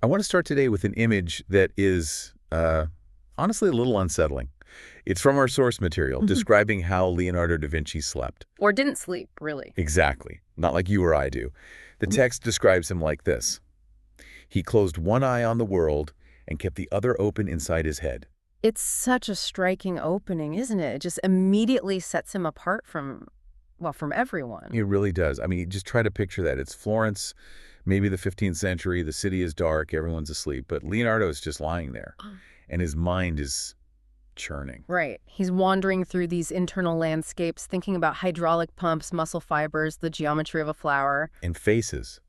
I want to start today with an image that is honestly a little unsettling. It's from our source material describing how Leonardo da Vinci slept. Or didn't sleep, really. Exactly. Not like you or I do. The text describes him like this. He closed one eye on the world and kept the other open inside his head. It's such a striking opening, isn't it? It just immediately sets him apart from, well, from everyone. It really does. I mean, just try to picture that. It's Florence, maybe the 15th century. The city is dark. Everyone's asleep. But Leonardo is just lying there, and his mind is churning. Right. He's wandering through these internal landscapes, thinking about hydraulic pumps, muscle fibers, the geometry of a flower. And faces.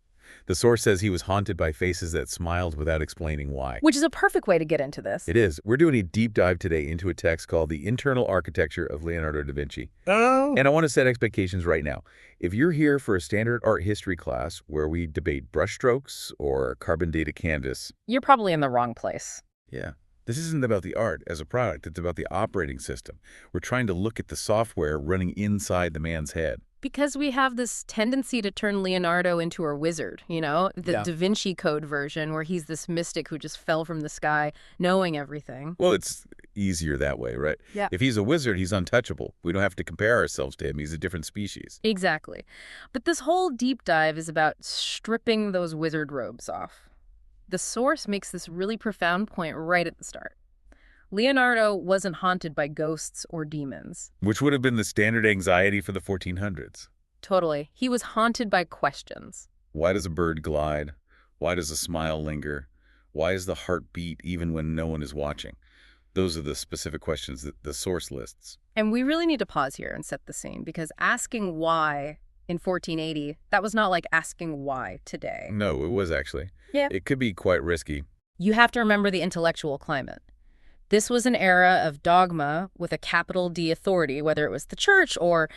The source says he was haunted by faces that smiled without explaining why. Which is a perfect way to get into this. It is. We're doing a deep dive today into a text called The Internal Architecture of Leonardo da Vinci. Oh. And I want to set expectations right now. If you're here for a standard art history class where we debate brushstrokes or carbon dated canvas, You're probably in the wrong place. yeah, this isn't about the art as a product. It's about the operating system. We're trying to look at the software running inside the man's head. Because we have this tendency to turn Leonardo into a wizard, you know? The Yeah. Da Vinci Code version, where he's this mystic who just fell from the sky, knowing everything. Well, it's easier that way, right? Yeah. If he's a wizard, he's untouchable. We don't have to compare ourselves to him. He's a different species. Exactly. But this whole deep dive is about stripping those wizard robes off. The source makes this really profound point right at the start. Leonardo wasn't haunted by ghosts or demons. Which would have been the standard anxiety for the 1400s. Totally. He was haunted by questions. Why does a bird glide? Why does a smile linger? Why is the heart beat even when no one is watching? Those are the specific questions that the source lists. And we really need to pause here and set the scene, because asking why in 1480, that was not like asking why today. No, it was actually. Yeah. It could be quite risky. You have to remember the intellectual climate. This was an era of dogma with a capital D authority, whether it was the church or,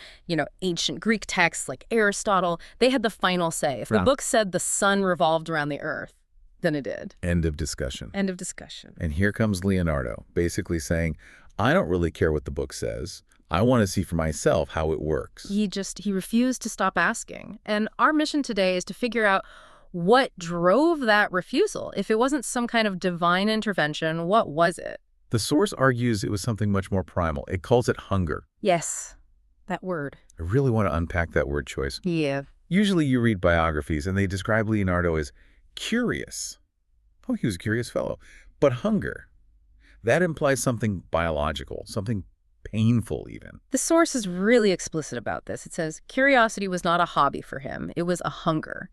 ancient Greek texts like Aristotle. They had the final say. If the Yeah. book said the sun revolved around the earth, then it did. End of discussion. End of discussion. And here comes Leonardo, basically saying, I don't really care what the book says. I want to see for myself how it works. He refused to stop asking. And our mission today is to figure out what drove that refusal. If it wasn't some kind of divine intervention, what was it? The source argues it was something much more primal. It calls it hunger. Yes, that word. I really want to unpack that word choice. Yeah. Usually you read biographies and they describe Leonardo as curious. Oh, he was a curious fellow. But hunger, that implies something biological, something painful even. The source is really explicit about this. It says curiosity was not a hobby for him. It was a hunger.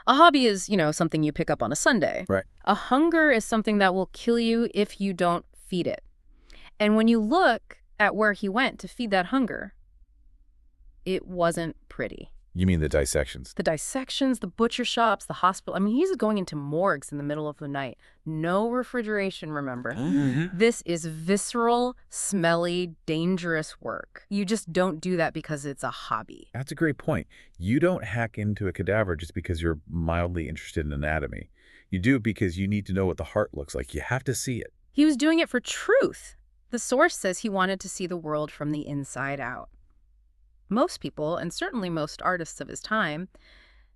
A hobby is, something you pick up on a Sunday. Right. A hunger is something that will kill you if you don't feed it. And when you look at where he went to feed that hunger, it wasn't pretty. You mean the dissections? The dissections, the butcher shops, the hospital. I mean, he's going into morgues in the middle of the night. No refrigeration, remember? Mm-hmm. This is visceral, smelly, dangerous work. You just don't do that because it's a hobby. That's a great point. You don't hack into a cadaver just because you're mildly interested in anatomy. You do it because you need to know what the heart looks like. You have to see it. He was doing it for truth. The source says he wanted to see the world from the inside out. Most people, and certainly most artists of his time,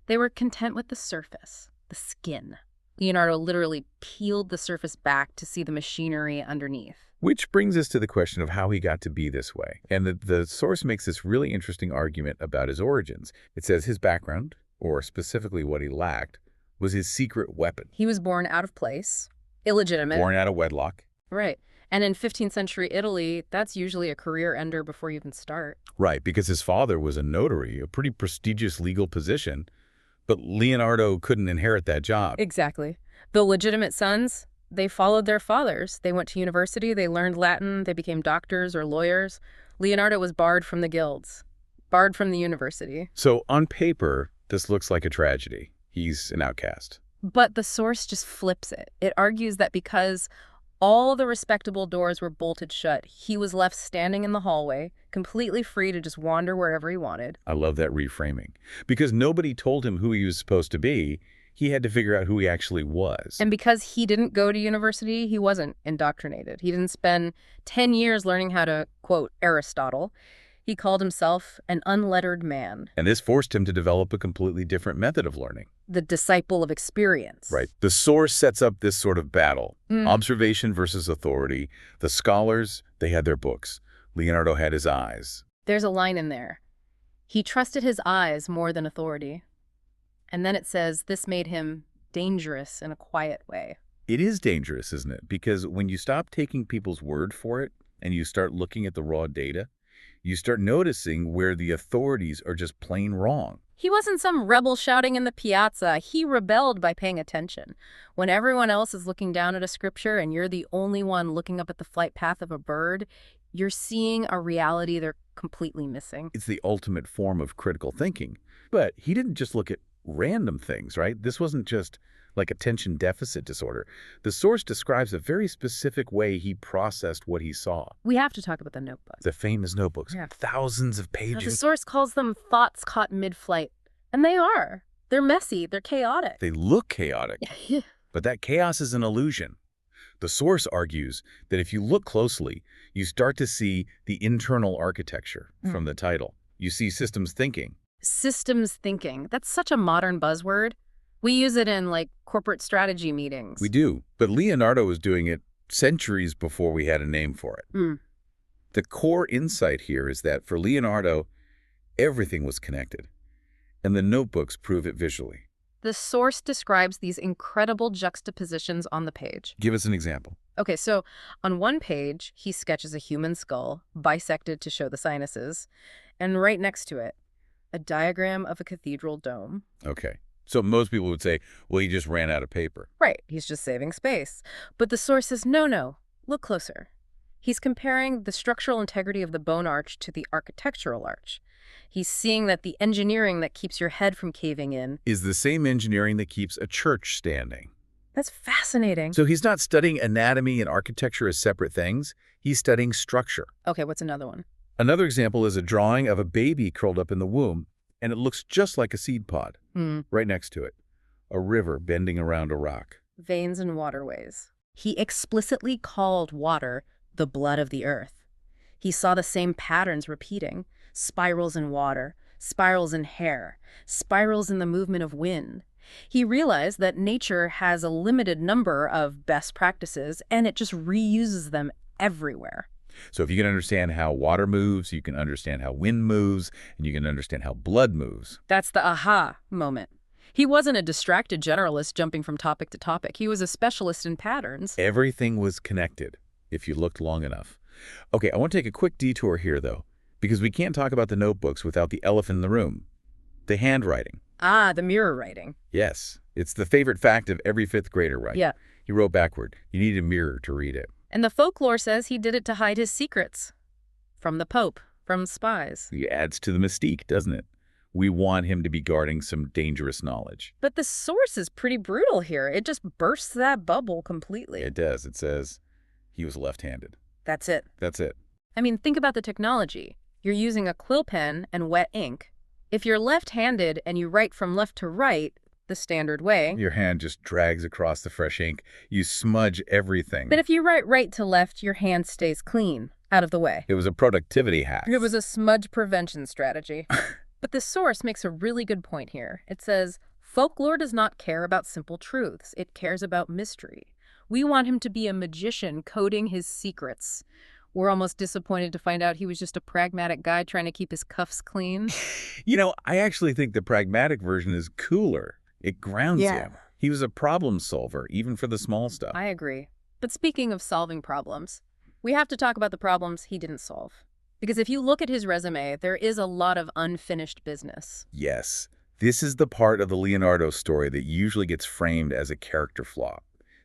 they were content with the surface, the skin. Leonardo literally peeled the surface back to see the machinery underneath. Which brings us to the question of how he got to be this way. And the source makes this really interesting argument about his origins. It says his background, or specifically what he lacked, was his secret weapon. He was born out of place, illegitimate. Born out of wedlock. Right. And in 15th century Italy, that's usually a career ender before you even start. Right, because his father was a notary, a pretty prestigious legal position, but Leonardo couldn't inherit that job. Exactly. The legitimate sons, they followed their fathers. They went to university, they learned Latin, they became doctors or lawyers. Leonardo was barred from the guilds, barred from the university. So on paper, this looks like a tragedy. He's an outcast. But the source just flips it. It argues that because all the respectable doors were bolted shut, he was left standing in the hallway, completely free to just wander wherever he wanted. I love that reframing. Because nobody told him who he was supposed to be, he had to figure out who he actually was. And because he didn't go to university, he wasn't indoctrinated. He didn't spend 10 years learning how to, quote, Aristotle. He called himself an unlettered man, And this forced him to develop a completely different method of learning. the disciple of experience. Right. The source sets up this sort of battle. Mm. Observation versus authority. The scholars, they had their books. Leonardo had his eyes. There's a line in there. He trusted his eyes more than authority. And then it says this made him dangerous in a quiet way. It is dangerous, isn't it? Because when you stop taking people's word for it and you start looking at the raw data, you start noticing where the authorities are just plain wrong. He wasn't some rebel shouting in the piazza. He rebelled by paying attention. When everyone else is looking down at a scripture and you're the only one looking up at the flight path of a bird, you're seeing a reality they're completely missing. It's the ultimate form of critical thinking. But he didn't just look at random things, right? This wasn't just like attention deficit disorder. The source describes a very specific way he processed what he saw. We have to talk about the notebooks. The famous notebooks, Yeah. thousands of The pages. source calls them thoughts caught mid-flight. And they are. They're messy. They're chaotic. They look chaotic, but that chaos is an illusion. The source argues that if you look closely, you start to see the internal architecture from the title. You see systems thinking. Systems thinking. That's such a modern buzzword. We use it in, like, corporate strategy meetings. We do, but Leonardo was doing it centuries before we had a name for it. Mm. The core insight here is that for Leonardo, everything was connected, and the notebooks prove it visually. The source describes these incredible juxtapositions on the page. Give us an example. Okay, so on one page, he sketches a human skull, bisected to show the sinuses, and right next to it, a diagram of a cathedral dome. Okay. So most people would say, well, he just ran out of paper. Right, he's just saving space. But the source says, no, look closer. He's comparing the structural integrity of the bone arch to the architectural arch. He's seeing that the engineering that keeps your head from caving in Is the same engineering that keeps a church standing. That's fascinating. So he's not studying anatomy and architecture as separate things. He's studying structure. Okay, what's another one? Another example is a drawing of a baby curled up in the womb, and it looks just like a seed pod. Right next to it, a river bending around a rock. Veins and waterways. He explicitly called water the blood of the earth. He saw the same patterns repeating: spirals in water, spirals in hair, spirals in the movement of wind. He realized that nature has a limited number of best practices, and it just reuses them everywhere. So if you can understand how water moves, you can understand how wind moves, and you can understand how blood moves. That's the aha moment. He wasn't a distracted generalist jumping from topic to topic. He was a specialist in patterns. Everything was connected, if you looked long enough. Okay, I want to take a quick detour here, though, because we can't talk about the notebooks without the elephant in the room. The handwriting. Ah, the mirror writing. Yes, it's the favorite fact of every fifth grader, right? Yeah. He wrote backward. You need a mirror to read it. And the folklore says he did it to hide his secrets. From the Pope, from spies. It adds to the mystique, doesn't it? We want him to be guarding some dangerous knowledge. But the source is pretty brutal here. It just bursts that bubble completely. It does. It says he was left-handed. That's it. That's it. I mean, think about the technology. You're using a quill pen and wet ink. If you're left-handed and you write from left to right, the standard way. Your hand just drags across the fresh ink. You smudge everything. But if you write right to left, your hand stays clean, out of the way. It was a productivity hack. It was a smudge prevention strategy. But the source makes a really good point here. It says, folklore does not care about simple truths. It cares about mystery. We want him to be a magician coding his secrets. We're almost disappointed to find out he was just a pragmatic guy trying to keep his cuffs clean. You know, I actually think the pragmatic version is cooler. It grounds him. He was a problem solver, even for the small stuff. I agree. But speaking of solving problems, we have to talk about the problems he didn't solve. Because if you look at his resume, there is a lot of unfinished business. Yes. This is the part of the Leonardo story that usually gets framed as a character flaw.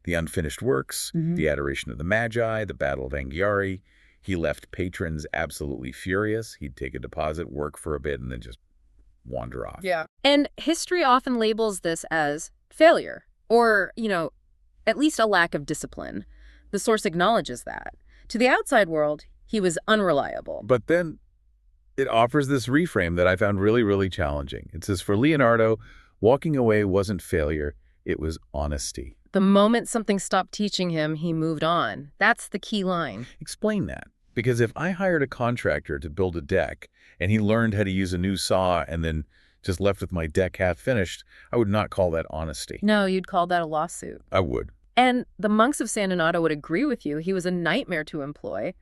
The unfinished works, the adoration of the Magi, the Battle of Anghiari. He left patrons absolutely furious. He'd take a deposit, work for a bit, and then just wander off. Yeah. And history often labels this as failure or, at least a lack of discipline. The source acknowledges that. To the outside world, he was unreliable. But then it offers this reframe that I found really, really challenging. It says, for Leonardo, walking away wasn't failure, it was honesty. The moment something stopped teaching him, he moved on. That's the key line. Explain that. Because if I hired a contractor to build a deck and he learned how to use a new saw and then just left with my deck half finished, I would not call that honesty. No, you'd call that a lawsuit. I would. And the monks of San Donato would agree with you. He was a nightmare to employ.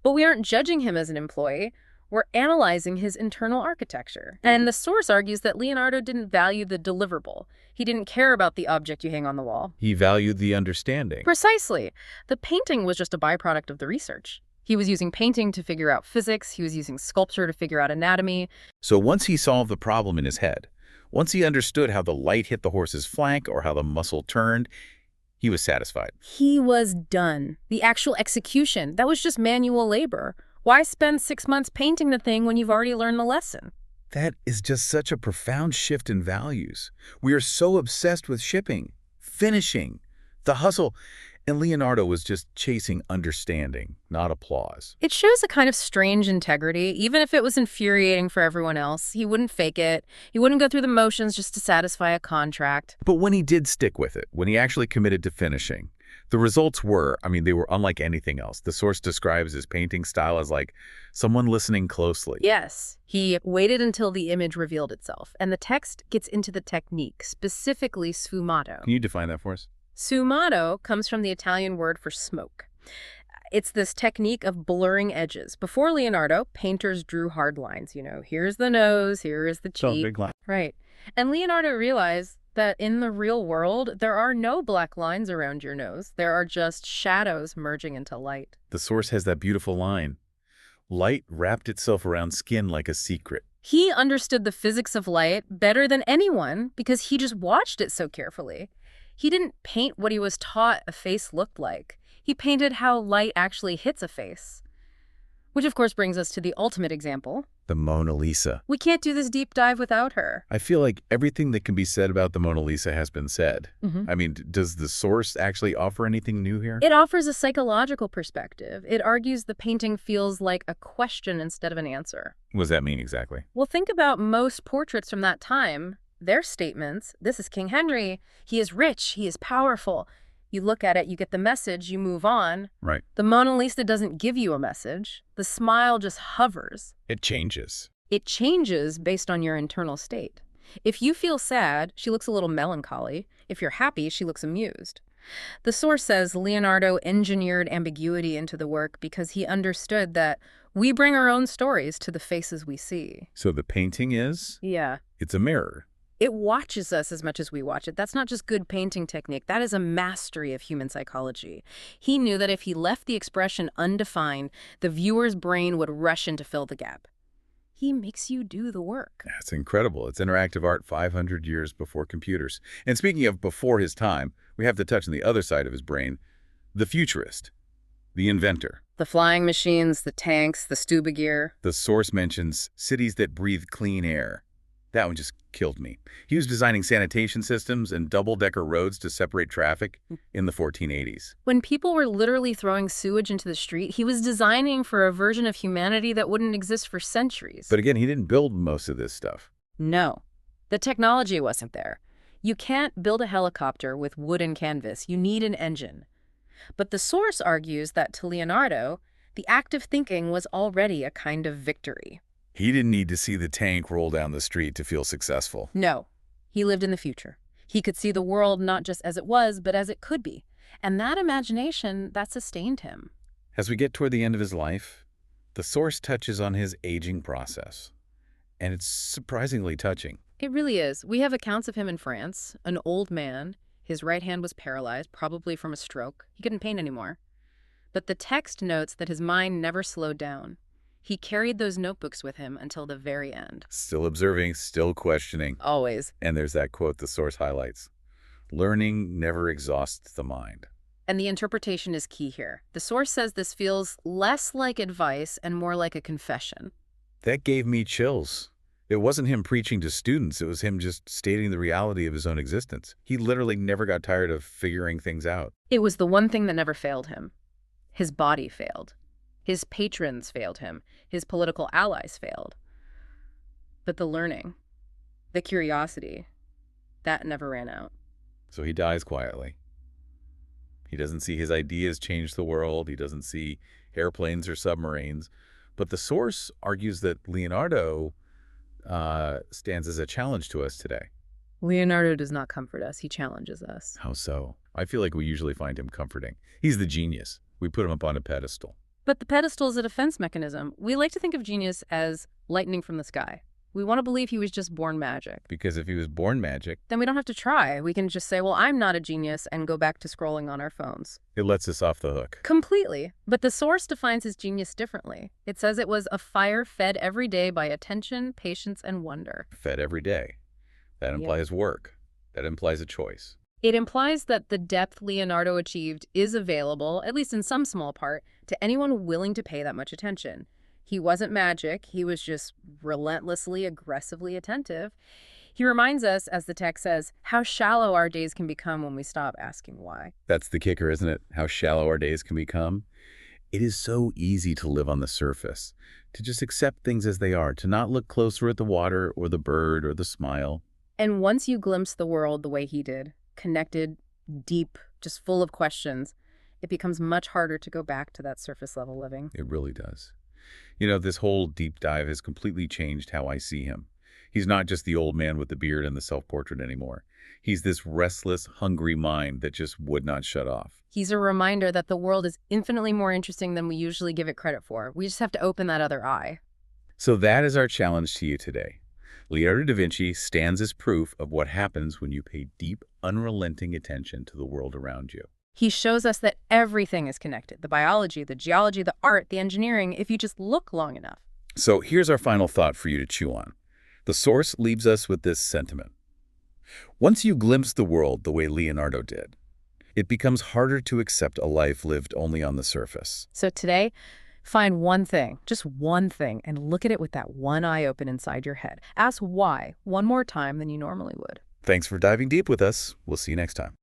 But we aren't judging him as an employee. We're analyzing his internal architecture. And the source argues that Leonardo didn't value the deliverable. He didn't care about the object you hang on the wall. He valued the understanding. Precisely. The painting was just a byproduct of the research. He was using painting to figure out physics. He was using sculpture to figure out anatomy. So once he solved the problem in his head, once he understood how the light hit the horse's flank or how the muscle turned, he was satisfied. He was done. The actual execution, that was just manual labor. Why spend 6 months painting the thing when you've already learned the lesson? That is just such a profound shift in values. We are so obsessed with shipping, finishing, the hustle, and Leonardo was just chasing understanding, not applause. It shows a kind of strange integrity. Even if it was infuriating for everyone else, he wouldn't fake it. He wouldn't go through the motions just to satisfy a contract. But when he did stick with it, when he actually committed to finishing, the results were, they were unlike anything else. The source describes his painting style as like someone listening closely. Yes, he waited until the image revealed itself, and the text gets into the technique, specifically sfumato. Can you define that for us? Sfumato comes from the Italian word for smoke. It's this technique of blurring edges. Before Leonardo, painters drew hard lines. Here's the nose, here is the cheek. So big line. Right. And Leonardo realized that in the real world, there are no black lines around your nose. There are just shadows merging into light. The source has that beautiful line. Light wrapped itself around skin like a secret. He understood the physics of light better than anyone because he just watched it so carefully. He didn't paint what he was taught a face looked like. He painted how light actually hits a face. Which, of course, brings us to the ultimate example. The Mona Lisa. We can't do this deep dive without her. I feel like everything that can be said about the Mona Lisa has been said. Does the source actually offer anything new here? It offers a psychological perspective. It argues the painting feels like a question instead of an answer. What does that mean exactly? Well, think about most portraits from that time. Their statements, this is King Henry, he is rich, he is powerful. You look at it, you get the message, you move on. Right. The Mona Lisa doesn't give you a message. The smile just hovers. It changes. It changes based on your internal state. If you feel sad, she looks a little melancholy. If you're happy, she looks amused. The source says Leonardo engineered ambiguity into the work because he understood that we bring our own stories to the faces we see. So the painting is? Yeah. It's a mirror. It watches us as much as we watch it. That's not just good painting technique. That is a mastery of human psychology. He knew that if he left the expression undefined, the viewer's brain would rush in to fill the gap. He makes you do the work. That's incredible. It's interactive art 500 years before computers. And speaking of before his time, we have to touch on the other side of his brain, the futurist, the inventor. The flying machines, the tanks, the scuba gear. The source mentions cities that breathe clean air. That one just killed me. He was designing sanitation systems and double-decker roads to separate traffic in the 1480s. When people were literally throwing sewage into the street, he was designing for a version of humanity that wouldn't exist for centuries. But again, he didn't build most of this stuff. No. The technology wasn't there. You can't build a helicopter with wood and canvas. You need an engine. But the source argues that to Leonardo, the act of thinking was already a kind of victory. He didn't need to see the tank roll down the street to feel successful. No. He lived in the future. He could see the world not just as it was, but as it could be. And that imagination, that sustained him. As we get toward the end of his life, the source touches on his aging process. And it's surprisingly touching. It really is. We have accounts of him in France, an old man. His right hand was paralyzed, probably from a stroke. He couldn't paint anymore. But the text notes that his mind never slowed down. He carried those notebooks with him until the very end. Still observing, still questioning. Always. And there's that quote the source highlights. Learning never exhausts the mind. And the interpretation is key here. The source says this feels less like advice and more like a confession. That gave me chills. It wasn't him preaching to students. It was him just stating the reality of his own existence. He literally never got tired of figuring things out. It was the one thing that never failed him. His body failed. His patrons failed him. His political allies failed. But the learning, the curiosity, that never ran out. So he dies quietly. He doesn't see his ideas change the world. He doesn't see airplanes or submarines. But the source argues that Leonardo stands as a challenge to us today. Leonardo does not comfort us. He challenges us. How so? I feel like we usually find him comforting. He's the genius. We put him up on a pedestal. But the pedestal is a defense mechanism. We like to think of genius as lightning from the sky. We want to believe he was just born magic. Because if he was born magic, Then we don't have to try. We can just say, well, I'm not a genius, and go back to scrolling on our phones. it lets us off the hook. Completely. But the source defines his genius differently. It says it was a fire fed every day by attention, patience, and wonder. Fed every day. That implies work. That implies a choice. It implies that the depth Leonardo achieved is available, at least in some small part, to anyone willing to pay that much attention. He wasn't magic. He was just relentlessly, aggressively attentive. He reminds us, as the text says, how shallow our days can become when we stop asking why. That's the kicker, isn't it? How shallow our days can become. It is so easy to live on the surface, to just accept things as they are, to not look closer at the water or the bird or the smile. And once you glimpse the world the way he did, connected, deep, just full of questions, it becomes much harder to go back to that surface level living. It really does. You know, this whole deep dive has completely changed how I see him. He's not just the old man with the beard and the self-portrait anymore. He's this restless, hungry mind that just would not shut off. He's a reminder that the world is infinitely more interesting than we usually give it credit for. We just have to open that other eye. So that is our challenge to you today. Leonardo da Vinci stands as proof of what happens when you pay deep, unrelenting attention to the world around you. He shows us that everything is connected. The biology, the geology, the art, the engineering, if you just look long enough. So here's our final thought for you to chew on. The source leaves us with this sentiment. Once you glimpse the world the way Leonardo did, it becomes harder to accept a life lived only on the surface. So today, find one thing, just one thing, and look at it with that one eye open inside your head. Ask why one more time than you normally would. Thanks for diving deep with us. We'll see you next time.